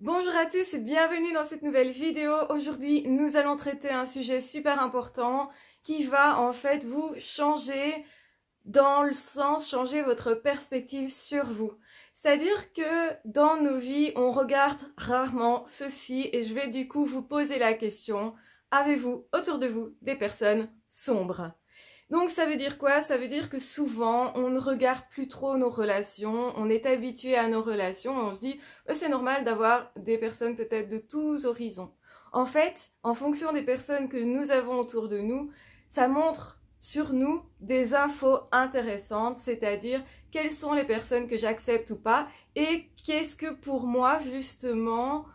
Bonjour à tous et bienvenue dans cette nouvelle vidéo. Aujourd'hui, nous allons traiter un sujet super important qui va en fait vous changer dans le sens changer votre perspective sur vous. C'est-à-dire que dans nos vies, on regarde rarement ceci et je vais du coup vous poser la question, avez-vous autour de vous des personnes sombres ? Donc ça veut dire quoi? Ça veut dire que souvent on ne regarde plus trop nos relations, on est habitué à nos relations et on se dit c'est normal d'avoir des personnes peut-être de tous horizons. En fait, en fonction des personnes que nous avons autour de nous, ça montre sur nous des infos intéressantes, c'est-à-dire quelles sont les personnes que j'accepte ou pas et qu'est-ce que pour moi justement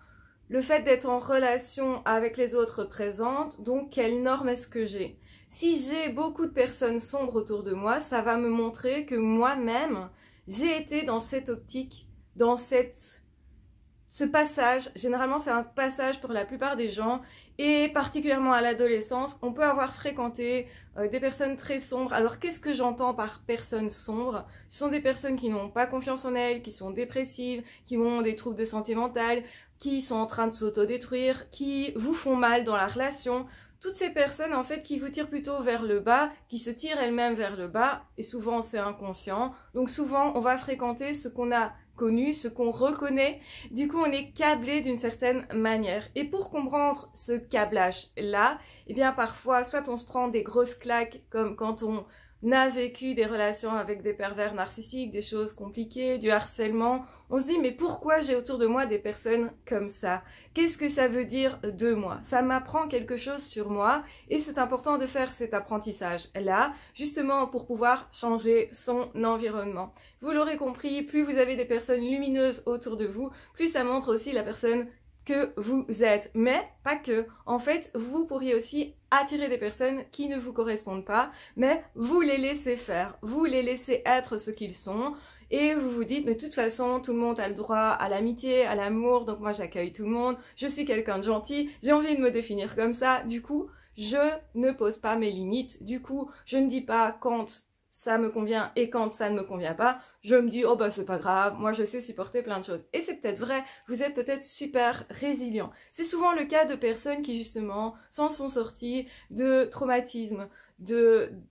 le fait d'être en relation avec les autres représente, donc quelles normes est-ce que j'ai? Si j'ai beaucoup de personnes sombres autour de moi, ça va me montrer que moi-même, j'ai été dans cette optique, dans ce passage. Généralement, c'est un passage pour la plupart des gens, et particulièrement à l'adolescence, on peut avoir fréquenté des personnes très sombres. Alors, qu'est-ce que j'entends par personnes sombres? Ce sont des personnes qui n'ont pas confiance en elles, qui sont dépressives, qui ont des troubles de santé mentale, qui sont en train de s'autodétruire, qui vous font mal dans la relation. Toutes ces personnes, en fait, qui vous tirent plutôt vers le bas, qui se tirent elles-mêmes vers le bas, et souvent c'est inconscient. Donc souvent, on va fréquenter ce qu'on a connu, ce qu'on reconnaît. Du coup, on est câblé d'une certaine manière. Et pour comprendre ce câblage-là, eh bien parfois, soit on se prend des grosses claques, comme quand on a vécu des relations avec des pervers narcissiques, des choses compliquées, du harcèlement. On se dit, mais pourquoi j'ai autour de moi des personnes comme ça? Qu'est-ce que ça veut dire de moi? Ça m'apprend quelque chose sur moi et c'est important de faire cet apprentissage-là, justement pour pouvoir changer son environnement. Vous l'aurez compris, plus vous avez des personnes lumineuses autour de vous, plus ça montre aussi la personne que vous êtes. Mais pas que. En fait, vous pourriez aussi attirer des personnes qui ne vous correspondent pas, mais vous les laissez faire. Vous les laissez être ce qu'ils sont. Et vous vous dites, mais de toute façon, tout le monde a le droit à l'amitié, à l'amour, donc moi j'accueille tout le monde, je suis quelqu'un de gentil, j'ai envie de me définir comme ça, du coup, je ne pose pas mes limites, du coup, je ne dis pas quand ça me convient et quand ça ne me convient pas, je me dis, oh bah c'est pas grave, moi je sais supporter plein de choses. Et c'est peut-être vrai, vous êtes peut-être super résilient. C'est souvent le cas de personnes qui justement s'en sont sorties de traumatismes,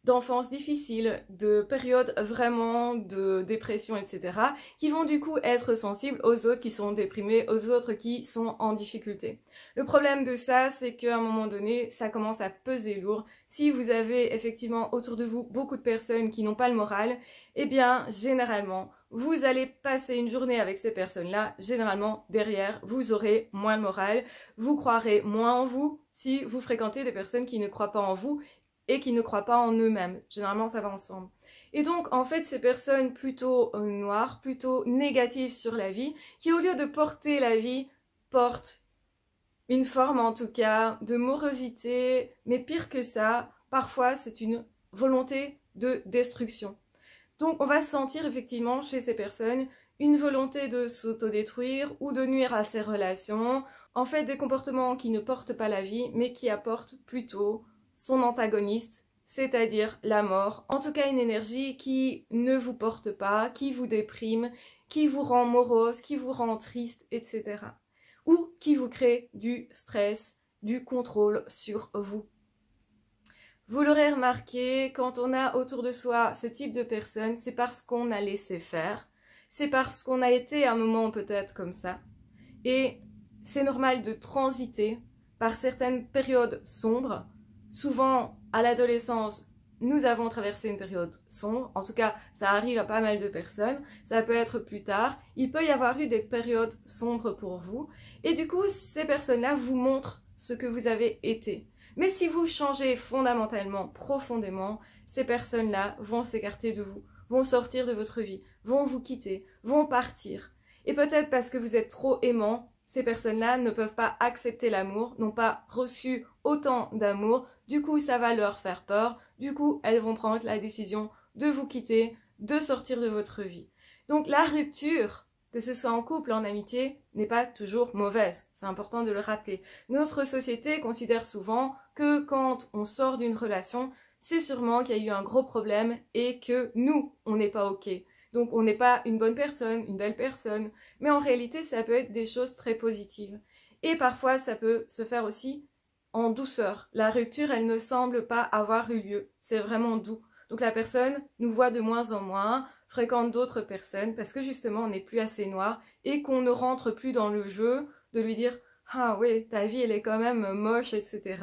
d'enfance difficile, de périodes vraiment de dépression, etc., qui vont du coup être sensibles aux autres qui sont déprimés, aux autres qui sont en difficulté. Le problème de ça, c'est qu'à un moment donné, ça commence à peser lourd. Si vous avez effectivement autour de vous beaucoup de personnes qui n'ont pas le moral, eh bien, généralement, vous allez passer une journée avec ces personnes-là, généralement, derrière, vous aurez moins le moral, vous croirez moins en vous si vous fréquentez des personnes qui ne croient pas en vous et qui ne croient pas en eux-mêmes. Généralement, ça va ensemble. Et donc, en fait, ces personnes plutôt noires, plutôt négatives sur la vie, qui au lieu de porter la vie, portent une forme, en tout cas, de morosité, mais pire que ça, parfois, c'est une volonté de destruction. Donc, on va sentir effectivement chez ces personnes une volonté de s'autodétruire ou de nuire à ses relations. En fait, des comportements qui ne portent pas la vie, mais qui apportent plutôt son antagoniste, c'est-à-dire la mort. En tout cas, une énergie qui ne vous porte pas, qui vous déprime, qui vous rend morose, qui vous rend triste, etc. Ou qui vous crée du stress, du contrôle sur vous. Vous l'aurez remarqué, quand on a autour de soi ce type de personnes, c'est parce qu'on a laissé faire, c'est parce qu'on a été à un moment peut-être comme ça. Et c'est normal de transiter par certaines périodes sombres. Souvent, à l'adolescence, nous avons traversé une période sombre. En tout cas, ça arrive à pas mal de personnes. Ça peut être plus tard. Il peut y avoir eu des périodes sombres pour vous. Et du coup, ces personnes-là vous montrent ce que vous avez été. Mais si vous changez fondamentalement, profondément, ces personnes-là vont s'écarter de vous, vont sortir de votre vie, vont vous quitter, vont partir. Et peut-être parce que vous êtes trop aimant, ces personnes-là ne peuvent pas accepter l'amour, n'ont pas reçu autant d'amour, du coup ça va leur faire peur, du coup elles vont prendre la décision de vous quitter, de sortir de votre vie. Donc la rupture, que ce soit en couple, en amitié, n'est pas toujours mauvaise, c'est important de le rappeler. Notre société considère souvent que quand on sort d'une relation, c'est sûrement qu'il y a eu un gros problème et que nous, on n'est pas ok. Donc on n'est pas une bonne personne, une belle personne, mais en réalité ça peut être des choses très positives. Et parfois ça peut se faire aussi en douceur. La rupture, elle ne semble pas avoir eu lieu, c'est vraiment doux. Donc la personne nous voit de moins en moins, fréquente d'autres personnes parce que justement on n'est plus assez noir et qu'on ne rentre plus dans le jeu de lui dire « Ah oui, ta vie elle est quand même moche, etc.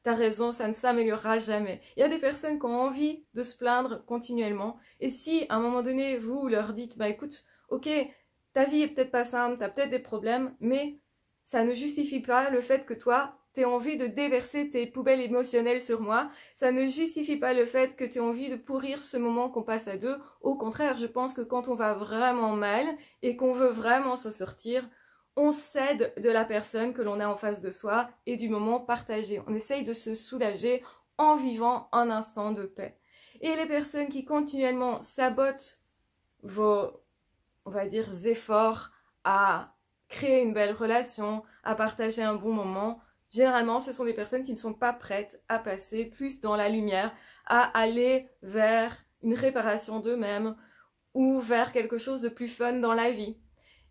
T'as raison, ça ne s'améliorera jamais. » Il y a des personnes qui ont envie de se plaindre continuellement et si à un moment donné vous leur dites « Bah écoute, ok, ta vie est peut-être pas simple, t'as peut-être des problèmes, mais ça ne justifie pas le fait que toi, t'aies envie de déverser tes poubelles émotionnelles sur moi. Ça ne justifie pas le fait que t'aies envie de pourrir ce moment qu'on passe à deux. Au contraire, je pense que quand on va vraiment mal et qu'on veut vraiment s'en sortir, on s'aide de la personne que l'on a en face de soi et du moment partagé. On essaye de se soulager en vivant un instant de paix. Et les personnes qui continuellement sabotent vos, on va dire, efforts à créer une belle relation, à partager un bon moment, généralement, ce sont des personnes qui ne sont pas prêtes à passer plus dans la lumière, à aller vers une réparation d'eux-mêmes ou vers quelque chose de plus fun dans la vie.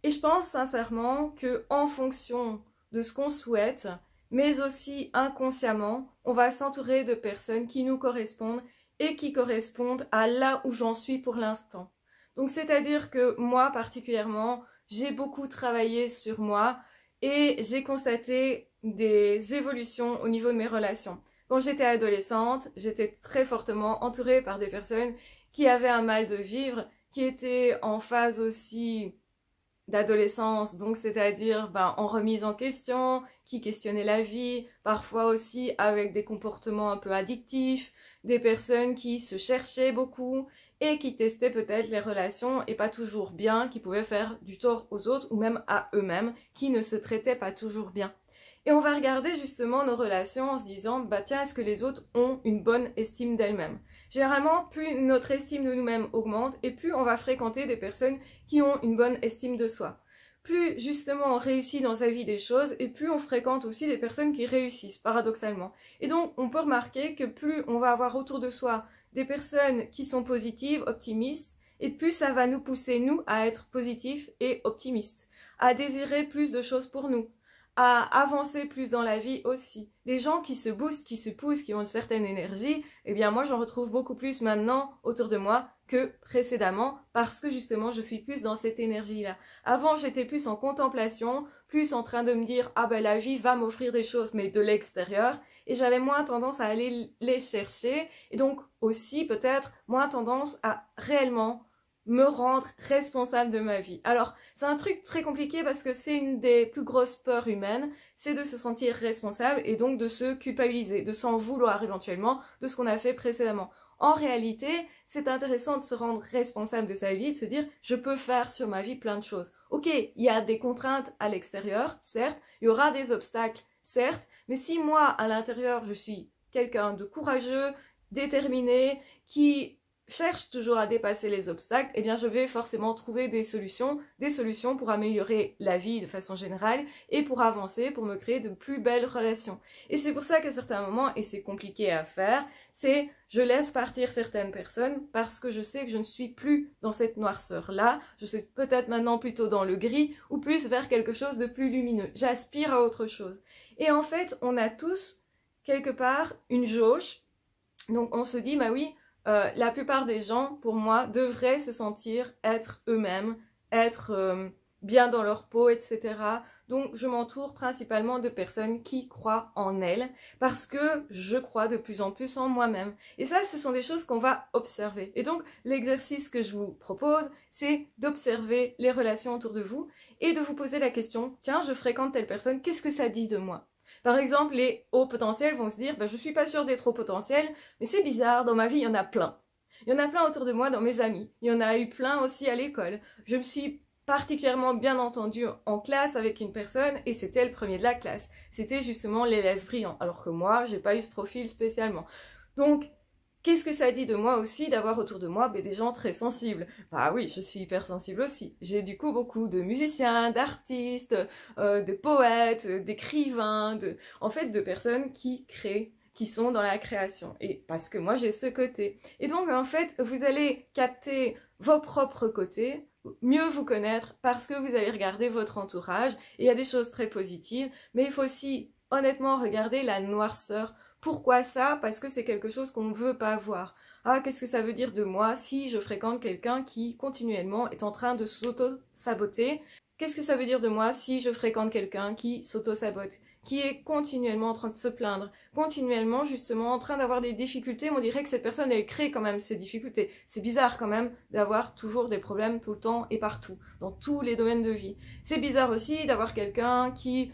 Et je pense sincèrement que en fonction de ce qu'on souhaite, mais aussi inconsciemment, on va s'entourer de personnes qui nous correspondent et qui correspondent à là où j'en suis pour l'instant. Donc c'est-à-dire que moi particulièrement, j'ai beaucoup travaillé sur moi et j'ai constaté des évolutions au niveau de mes relations. Quand j'étais adolescente, j'étais très fortement entourée par des personnes qui avaient un mal de vivre, qui étaient en phase aussi d'adolescence, donc c'est-à-dire en remise en question, qui questionnaient la vie, parfois aussi avec des comportements un peu addictifs, des personnes qui se cherchaient beaucoup et qui testaient peut-être les relations et pas toujours bien, qui pouvaient faire du tort aux autres ou même à eux-mêmes, qui ne se traitaient pas toujours bien. Et on va regarder justement nos relations en se disant, bah tiens, est-ce que les autres ont une bonne estime d'elles-mêmes? Généralement, plus notre estime de nous-mêmes augmente et plus on va fréquenter des personnes qui ont une bonne estime de soi. Plus justement on réussit dans sa vie des choses et plus on fréquente aussi des personnes qui réussissent, paradoxalement. Et donc on peut remarquer que plus on va avoir autour de soi des personnes qui sont positives, optimistes, et plus ça va nous pousser, nous, à être positifs et optimistes, à désirer plus de choses pour nous, à avancer plus dans la vie aussi. Les gens qui se boostent, qui se poussent, qui ont une certaine énergie, eh bien moi j'en retrouve beaucoup plus maintenant autour de moi que précédemment parce que justement je suis plus dans cette énergie-là. Avant j'étais plus en contemplation, plus en train de me dire ah ben la vie va m'offrir des choses mais de l'extérieur et j'avais moins tendance à aller les chercher et donc aussi peut-être moins tendance à réellement me rendre responsable de ma vie. Alors, c'est un truc très compliqué parce que c'est une des plus grosses peurs humaines, c'est de se sentir responsable et donc de se culpabiliser, de s'en vouloir éventuellement de ce qu'on a fait précédemment. En réalité, c'est intéressant de se rendre responsable de sa vie, de se dire je peux faire sur ma vie plein de choses. Ok, il y a des contraintes à l'extérieur, certes, il y aura des obstacles, certes, mais si moi, à l'intérieur, je suis quelqu'un de courageux, déterminé, qui cherche toujours à dépasser les obstacles, eh bien je vais forcément trouver des solutions pour améliorer la vie de façon générale et pour avancer, pour me créer de plus belles relations. Et c'est pour ça qu'à certains moments, et c'est compliqué à faire, c'est je laisse partir certaines personnes parce que je sais que je ne suis plus dans cette noirceur-là, je suis peut-être maintenant plutôt dans le gris ou plus vers quelque chose de plus lumineux. J'aspire à autre chose. Et en fait, on a tous quelque part une jauge, donc on se dit, bah oui, la plupart des gens, pour moi, devraient se sentir être eux-mêmes, être bien dans leur peau, etc. Donc, je m'entoure principalement de personnes qui croient en elles, parce que je crois de plus en plus en moi-même. Et ça, ce sont des choses qu'on va observer. Et donc, l'exercice que je vous propose, c'est d'observer les relations autour de vous et de vous poser la question, tiens, je fréquente telle personne, qu'est-ce que ça dit de moi ? Par exemple, les hauts potentiels vont se dire, je suis pas sûre d'être haut potentiel, mais c'est bizarre, dans ma vie, il y en a plein. Il y en a plein autour de moi, dans mes amis. Il y en a eu plein aussi à l'école. Je me suis particulièrement bien entendue en classe avec une personne et c'était le premier de la classe. C'était justement l'élève brillant, alors que moi, j'ai pas eu ce profil spécialement. Donc, qu'est-ce que ça dit de moi aussi d'avoir autour de moi des gens très sensibles? Bah oui, je suis hyper sensible aussi. J'ai du coup beaucoup de musiciens, d'artistes, de poètes, d'écrivains, en fait de personnes qui créent, qui sont dans la création. Et parce que moi j'ai ce côté. Et donc en fait, vous allez capter vos propres côtés, mieux vous connaître parce que vous allez regarder votre entourage. Et il y a des choses très positives, mais il faut aussi honnêtement regarder la noirceur. Pourquoi ça? Parce que c'est quelque chose qu'on ne veut pas voir. Ah, qu'est-ce que ça veut dire de moi si je fréquente quelqu'un qui continuellement est en train de s'auto-saboter? Qu'est-ce que ça veut dire de moi si je fréquente quelqu'un qui s'auto-sabote, qui est continuellement en train de se plaindre, continuellement justement en train d'avoir des difficultés? On dirait que cette personne, elle crée quand même ces difficultés. C'est bizarre quand même d'avoir toujours des problèmes tout le temps et partout, dans tous les domaines de vie. C'est bizarre aussi d'avoir quelqu'un qui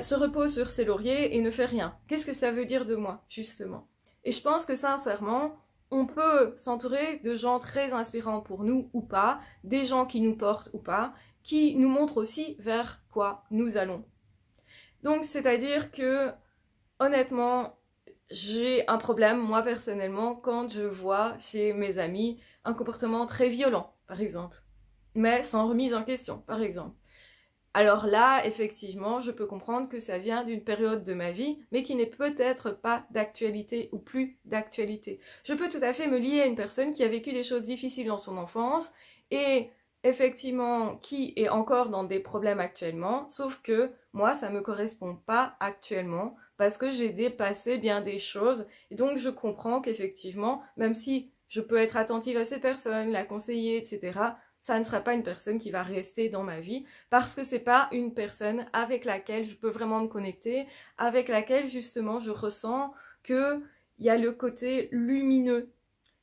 se repose sur ses lauriers et ne fait rien. Qu'est-ce que ça veut dire de moi, justement? Et je pense que sincèrement, on peut s'entourer de gens très inspirants pour nous ou pas, des gens qui nous portent ou pas, qui nous montrent aussi vers quoi nous allons. Donc, c'est-à-dire que, honnêtement, j'ai un problème, moi personnellement, quand je vois chez mes amis un comportement très violent, par exemple, mais sans remise en question, par exemple. Alors là, effectivement, je peux comprendre que ça vient d'une période de ma vie, mais qui n'est peut-être pas d'actualité ou plus d'actualité. Je peux tout à fait me lier à une personne qui a vécu des choses difficiles dans son enfance et effectivement qui est encore dans des problèmes actuellement, sauf que moi, ça me correspond pas actuellement parce que j'ai dépassé bien des choses et donc je comprends qu'effectivement, même si je peux être attentive à cette personne, la conseiller, etc., ça ne sera pas une personne qui va rester dans ma vie parce que c'est pas une personne avec laquelle je peux vraiment me connecter, avec laquelle justement je ressens que il y a le côté lumineux.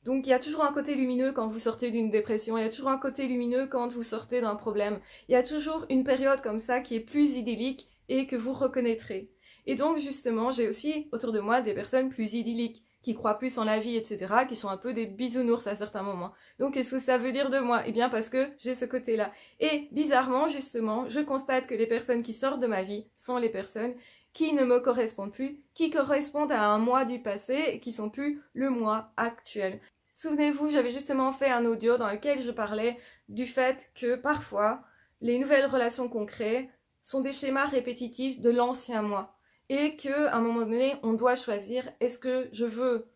Donc il y a toujours un côté lumineux quand vous sortez d'une dépression, il y a toujours un côté lumineux quand vous sortez d'un problème. Il y a toujours une période comme ça qui est plus idyllique et que vous reconnaîtrez. Et donc justement, j'ai aussi autour de moi des personnes plus idylliques, qui croient plus en la vie, etc., qui sont un peu des bisounours à certains moments. Donc qu'est-ce que ça veut dire de moi? Eh bien parce que j'ai ce côté-là. Et bizarrement, justement, je constate que les personnes qui sortent de ma vie sont les personnes qui ne me correspondent plus, qui correspondent à un moi du passé et qui sont plus le moi actuel. Souvenez-vous, j'avais justement fait un audio dans lequel je parlais du fait que parfois, les nouvelles relations qu'on crée sont des schémas répétitifs de l'ancien moi. Et qu'à un moment donné, on doit choisir, est-ce que je veux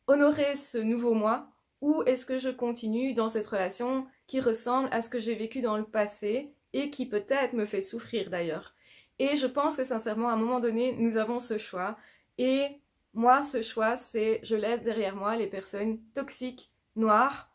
honorer ce nouveau moi ou est-ce que je continue dans cette relation qui ressemble à ce que j'ai vécu dans le passé et qui peut-être me fait souffrir d'ailleurs. Et je pense que sincèrement, à un moment donné, nous avons ce choix. Et moi, ce choix, c'est je laisse derrière moi les personnes toxiques, noires,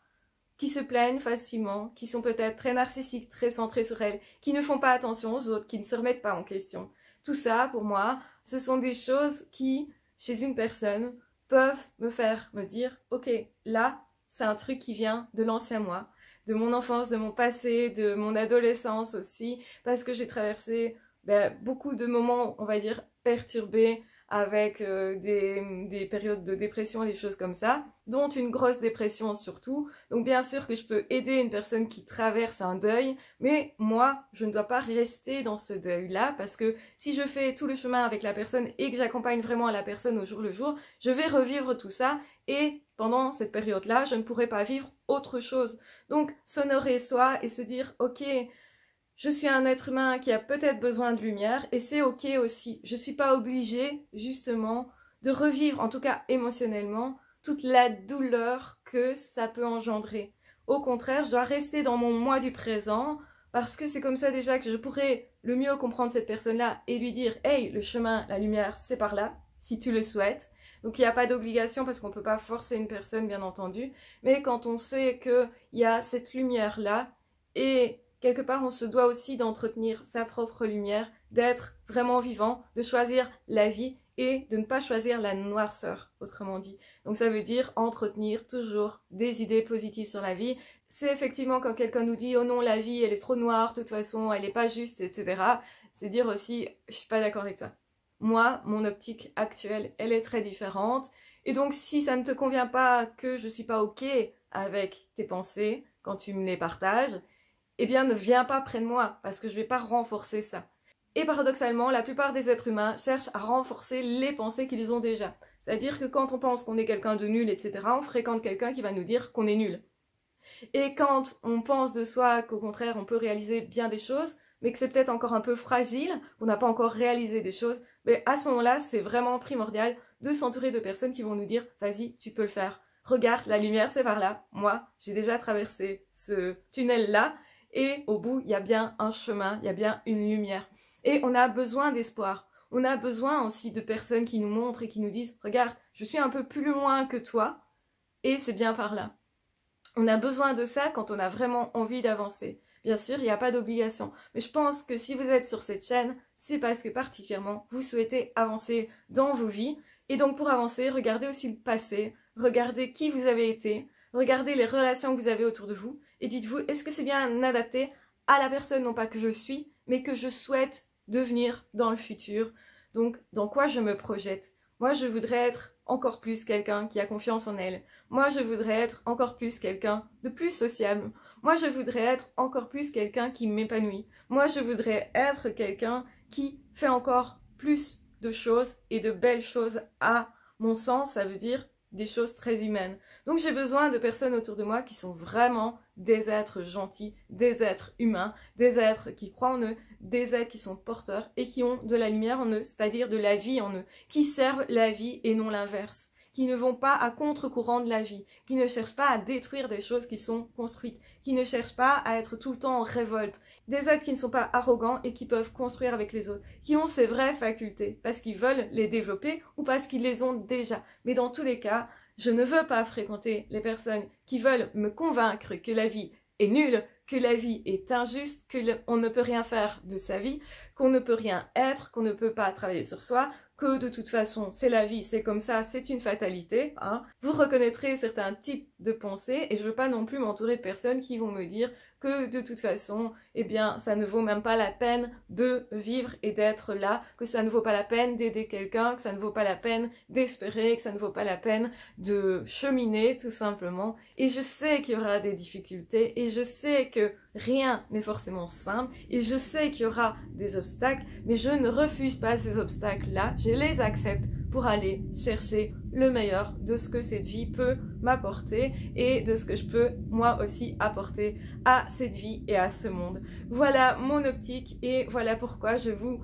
qui se plaignent facilement, qui sont peut-être très narcissiques, très centrées sur elles, qui ne font pas attention aux autres, qui ne se remettent pas en question. Tout ça, pour moi, ce sont des choses qui, chez une personne, peuvent me faire me dire « Ok, là, c'est un truc qui vient de l'ancien moi, de mon enfance, de mon passé, de mon adolescence aussi, parce que j'ai traversé beaucoup de moments, on va dire, perturbés, avec des périodes de dépression, des choses comme ça, dont une grosse dépression surtout. Donc bien sûr que je peux aider une personne qui traverse un deuil, mais moi, je ne dois pas rester dans ce deuil-là, parce que si je fais tout le chemin avec la personne et que j'accompagne vraiment la personne au jour le jour, je vais revivre tout ça, et pendant cette période-là, je ne pourrai pas vivre autre chose. Donc s'honorer soi et se dire, ok, je suis un être humain qui a peut-être besoin de lumière et c'est ok aussi. Je ne suis pas obligée justement de revivre, en tout cas émotionnellement, toute la douleur que ça peut engendrer. Au contraire, je dois rester dans mon moi du présent parce que c'est comme ça déjà que je pourrais le mieux comprendre cette personne-là et lui dire « Hey, le chemin, la lumière, c'est par là, si tu le souhaites ». Donc il n'y a pas d'obligation parce qu'on ne peut pas forcer une personne, bien entendu. Mais quand on sait qu'il y a cette lumière-là et quelque part, on se doit aussi d'entretenir sa propre lumière, d'être vraiment vivant, de choisir la vie et de ne pas choisir la noirceur, autrement dit. Donc ça veut dire entretenir toujours des idées positives sur la vie. C'est effectivement quand quelqu'un nous dit « Oh non, la vie, elle est trop noire, de toute façon, elle n'est pas juste, etc. » C'est dire aussi « Je suis pas d'accord avec toi. » Moi, mon optique actuelle, elle est très différente. Et donc, si ça ne te convient pas, que je suis pas ok avec tes pensées quand tu me les partages, eh bien ne viens pas près de moi, parce que je ne vais pas renforcer ça. Et paradoxalement, la plupart des êtres humains cherchent à renforcer les pensées qu'ils ont déjà. C'est-à-dire que quand on pense qu'on est quelqu'un de nul, etc., on fréquente quelqu'un qui va nous dire qu'on est nul. Et quand on pense de soi qu'au contraire, on peut réaliser bien des choses, mais que c'est peut-être encore un peu fragile, qu'on n'a pas encore réalisé des choses, mais à ce moment-là, c'est vraiment primordial de s'entourer de personnes qui vont nous dire « Vas-y, tu peux le faire ». regarde, la lumière c'est par là. Moi, j'ai déjà traversé ce tunnel-là et au bout, il y a bien un chemin, il y a bien une lumière. Et on a besoin d'espoir. On a besoin aussi de personnes qui nous montrent et qui nous disent « Regarde, je suis un peu plus loin que toi et c'est bien par là. » On a besoin de ça quand on a vraiment envie d'avancer. Bien sûr, il n'y a pas d'obligation. Mais je pense que si vous êtes sur cette chaîne, c'est parce que particulièrement, vous souhaitez avancer dans vos vies. Et donc pour avancer, regardez aussi le passé, regardez qui vous avez été, regardez les relations que vous avez autour de vous et dites-vous, est-ce que c'est bien adapté à la personne, non pas que je suis, mais que je souhaite devenir dans le futur. Donc, dans quoi je me projette? Moi, je voudrais être encore plus quelqu'un qui a confiance en elle. Moi, je voudrais être encore plus quelqu'un de plus sociable. Moi, je voudrais être encore plus quelqu'un qui m'épanouit. Moi, je voudrais être quelqu'un qui fait encore plus de choses et de belles choses à mon sens. Ça veut dire des choses très humaines. Donc j'ai besoin de personnes autour de moi qui sont vraiment des êtres gentils, des êtres humains, des êtres qui croient en eux, des êtres qui sont porteurs et qui ont de la lumière en eux, c'est-à-dire de la vie en eux, qui servent la vie et non l'inverse, qui ne vont pas à contre-courant de la vie, qui ne cherchent pas à détruire des choses qui sont construites, qui ne cherchent pas à être tout le temps en révolte, des êtres qui ne sont pas arrogants et qui peuvent construire avec les autres, qui ont ces vraies facultés, parce qu'ils veulent les développer ou parce qu'ils les ont déjà. Mais dans tous les cas, je ne veux pas fréquenter les personnes qui veulent me convaincre que la vie est nulle, que la vie est injuste, qu'on ne peut rien faire de sa vie, qu'on ne peut rien être, qu'on ne peut pas travailler sur soi, que de toute façon c'est la vie, c'est comme ça, c'est une fatalité. Hein. Vous reconnaîtrez certains types de pensées et je ne veux pas non plus m'entourer de personnes qui vont me dire que de toute façon, eh bien, ça ne vaut même pas la peine de vivre et d'être là, que ça ne vaut pas la peine d'aider quelqu'un, que ça ne vaut pas la peine d'espérer, que ça ne vaut pas la peine de cheminer tout simplement. Et je sais qu'il y aura des difficultés et je sais que rien n'est forcément simple et je sais qu'il y aura des obstacles, mais je ne refuse pas ces obstacles-là, je les accepte pour aller chercher le meilleur de ce que cette vie peut m'apporter et de ce que je peux moi aussi apporter à cette vie et à ce monde. Voilà mon optique et voilà pourquoi je vous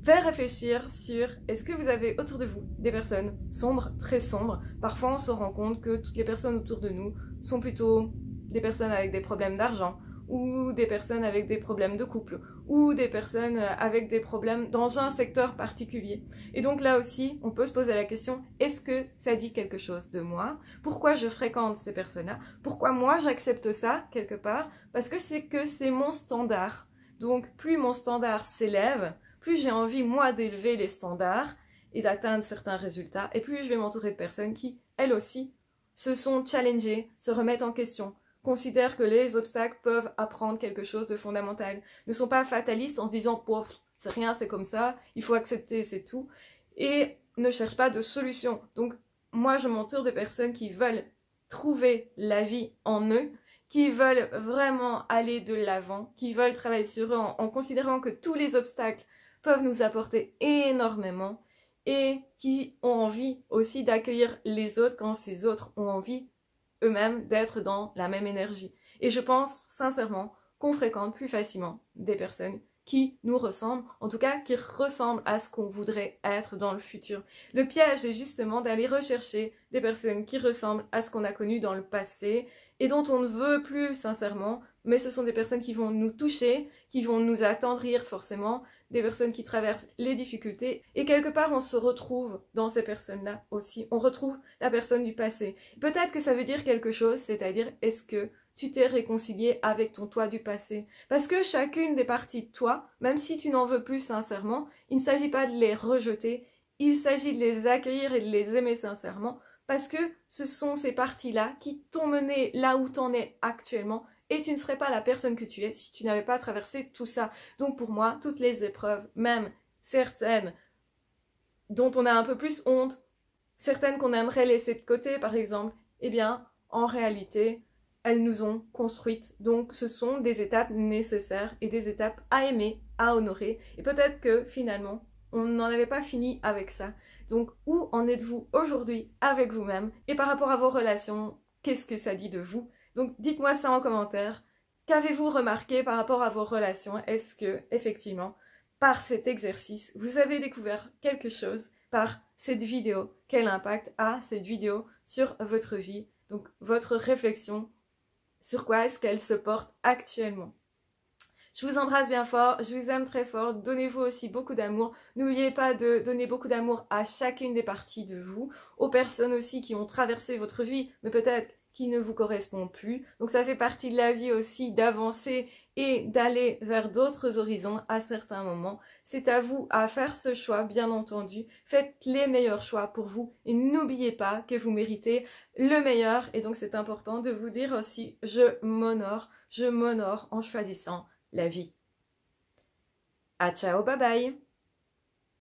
fais réfléchir sur est-ce que vous avez autour de vous des personnes sombres, très sombres. Parfois on se rend compte que toutes les personnes autour de nous sont plutôt des personnes avec des problèmes d'argent, ou des personnes avec des problèmes de couple, ou des personnes avec des problèmes dans un secteur particulier. Et donc là aussi, on peut se poser la question, est-ce que ça dit quelque chose de moi? Pourquoi je fréquente ces personnes-là? Pourquoi moi j'accepte ça, quelque part? Parce que c'est mon standard. Donc plus mon standard s'élève, plus j'ai envie, moi, d'élever les standards et d'atteindre certains résultats, et plus je vais m'entourer de personnes qui, elles aussi, se sont challengées, se remettent en question, considèrent que les obstacles peuvent apprendre quelque chose de fondamental, ne sont pas fatalistes en se disant « c'est rien, c'est comme ça, il faut accepter, c'est tout », et ne cherchent pas de solution. Donc moi je m'entoure de personnes qui veulent trouver la vie en eux, qui veulent vraiment aller de l'avant, qui veulent travailler sur eux en considérant que tous les obstacles peuvent nous apporter énormément et qui ont envie aussi d'accueillir les autres quand ces autres ont envie eux-mêmes d'être dans la même énergie. Et je pense sincèrement qu'on fréquente plus facilement des personnes qui nous ressemblent, en tout cas qui ressemblent à ce qu'on voudrait être dans le futur. Le piège est justement d'aller rechercher des personnes qui ressemblent à ce qu'on a connu dans le passé et dont on ne veut plus sincèrement, mais ce sont des personnes qui vont nous toucher, qui vont nous attendrir forcément, des personnes qui traversent les difficultés et quelque part on se retrouve dans ces personnes-là aussi, on retrouve la personne du passé. Peut-être que ça veut dire quelque chose, c'est-à-dire est-ce que tu t'es réconcilié avec ton toi du passé? Parce que chacune des parties de toi, même si tu n'en veux plus sincèrement, il ne s'agit pas de les rejeter, il s'agit de les accueillir et de les aimer sincèrement, parce que ce sont ces parties-là qui t'ont mené là où t'en es actuellement, et tu ne serais pas la personne que tu es si tu n'avais pas traversé tout ça. Donc pour moi, toutes les épreuves, même certaines dont on a un peu plus honte, certaines qu'on aimerait laisser de côté par exemple, eh bien en réalité, elles nous ont construites. Donc ce sont des étapes nécessaires et des étapes à aimer, à honorer. Et peut-être que finalement, on n'en avait pas fini avec ça. Donc où en êtes-vous aujourd'hui avec vous-même? Et par rapport à vos relations, qu'est-ce que ça dit de vous? Donc dites-moi ça en commentaire. Qu'avez-vous remarqué par rapport à vos relations? Est-ce que, effectivement, par cet exercice, vous avez découvert quelque chose par cette vidéo? Quel impact a cette vidéo sur votre vie? Donc votre réflexion, sur quoi est-ce qu'elle se porte actuellement? Je vous embrasse bien fort, je vous aime très fort, donnez-vous aussi beaucoup d'amour. N'oubliez pas de donner beaucoup d'amour à chacune des parties de vous, aux personnes aussi qui ont traversé votre vie, mais peut-être qui ne vous correspondent plus. Donc ça fait partie de la vie aussi d'avancer et d'aller vers d'autres horizons à certains moments. C'est à vous à faire ce choix, bien entendu. Faites les meilleurs choix pour vous et n'oubliez pas que vous méritez le meilleur. Et donc c'est important de vous dire aussi, je m'honore en choisissant la vie. À ciao, bye bye!